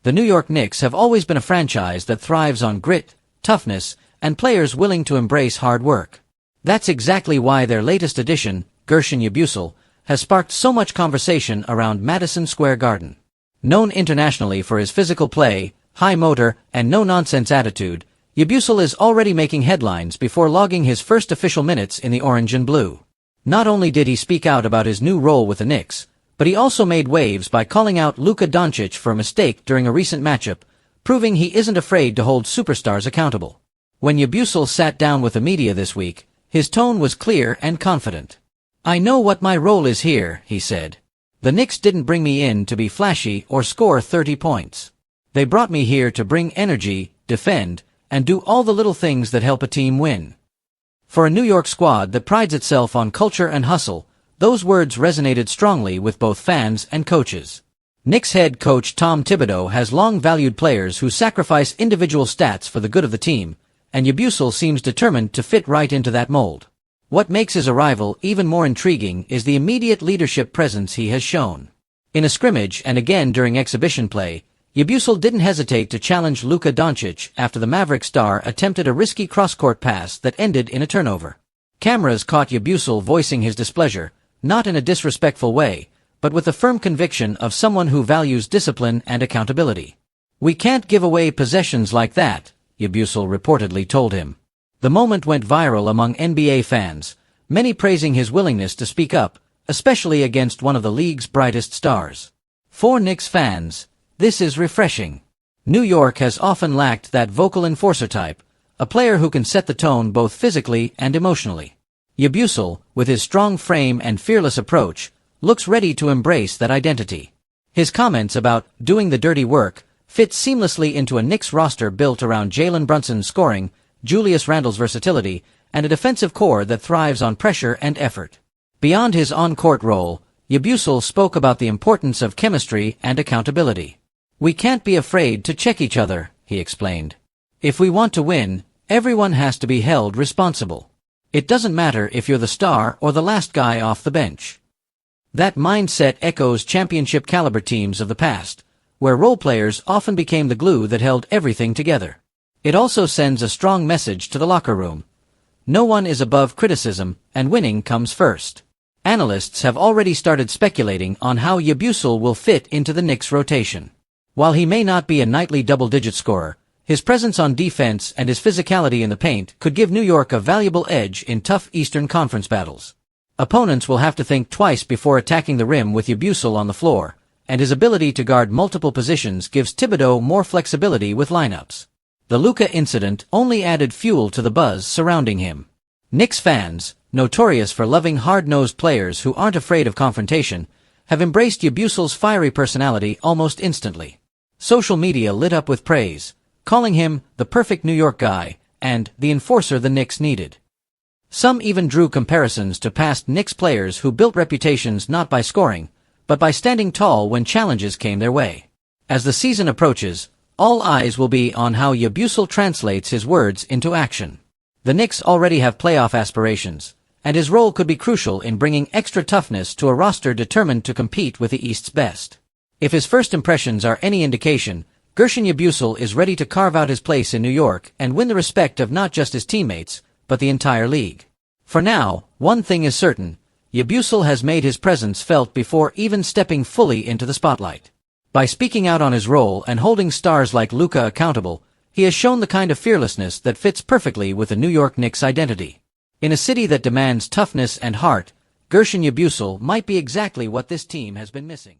The New York Knicks have always been a franchise that thrives on grit, toughness, and players willing to embrace hard work. That's exactly why their latest addition, Carson Beck, has sparked so much conversation around Madison Square Garden. Known internationally for his physical play, high motor, and no-nonsense attitude, Beck is already making headlines before logging his first official minutes in the orange and blue. Not only did he speak out about his new role with the Knicks, but he also made waves by calling out Luka Doncic for a mistake during a recent matchup, proving he isn't afraid to hold superstars accountable. When Beck sat down with the media this week, his tone was clear and confident. "I know what my role is here," he said. "The Knicks didn't bring me in to be flashy or score 30 points. They brought me here to bring energy, defend, and do all the little things that help a team win." For a New York squad that prides itself on culture and hustle, those words resonated strongly with both fans and coaches. Knicks head coach Tom Thibodeau has long valued players who sacrifice individual stats for the good of the team, and Beck seems determined to fit right into that mold. What makes his arrival even more intriguing is the immediate leadership presence he has shown. In a scrimmage and again during exhibition play, Beck didn't hesitate to challenge Luka Doncic after the Maverick star attempted a risky cross-court pass that ended in a turnover. Cameras caught Beck voicing his displeasure, not in a disrespectful way, but with the firm conviction of someone who values discipline and accountability. "We can't give away possessions like that," Beck reportedly told him. The moment went viral among NBA fans, many praising his willingness to speak up, especially against one of the league's brightest stars. For Knicks fans, this is refreshing. New York has often lacked that vocal enforcer type, a player who can set the tone both physically and emotionally. Beck, with his strong frame and fearless approach, looks ready to embrace that identity. His comments about doing the dirty work fit seamlessly into a Knicks roster built around Jalen Brunson's scoring, Julius Randle's versatility, and a defensive core that thrives on pressure and effort. Beyond his on-court role, Beck spoke about the importance of chemistry and accountability. "We can't be afraid to check each other," he explained. "If we want to win, everyone has to be held responsible. It doesn't matter if you're the star or the last guy off the bench." That mindset echoes championship-caliber teams of the past, where role players often became the glue that held everything together. It also sends a strong message to the locker room. No one is above criticism, and winning comes first. Analysts have already started speculating on how Beck will fit into the Knicks' rotation. While he may not be a nightly double-digit scorer, his presence on defense and his physicality in the paint could give New York a valuable edge in tough Eastern Conference battles. Opponents will have to think twice before attacking the rim with Beck on the floor, and his ability to guard multiple positions gives Thibodeau more flexibility with lineups. The Luka incident only added fuel to the buzz surrounding him. Knicks fans, notorious for loving hard-nosed players who aren't afraid of confrontation, have embraced Beck's fiery personality almost instantly. Social media lit up with praise, calling him the perfect New York guy and the enforcer the Knicks needed. Some even drew comparisons to past Knicks players who built reputations not by scoring, but by standing tall when challenges came their way. As the season approaches, all eyes will be on how Beck translates his words into action. The Knicks already have playoff aspirations, and his role could be crucial in bringing extra toughness to a roster determined to compete with the East's best. If his first impressions are any indication, Carson Beck is ready to carve out his place in New York and win the respect of not just his teammates, but the entire league. For now, one thing is certain: Beck has made his presence felt before even stepping fully into the spotlight. By speaking out on his role and holding stars like Luka accountable, he has shown the kind of fearlessness that fits perfectly with the New York Knicks' identity. In a city that demands toughness and heart, Carson Beck might be exactly what this team has been missing.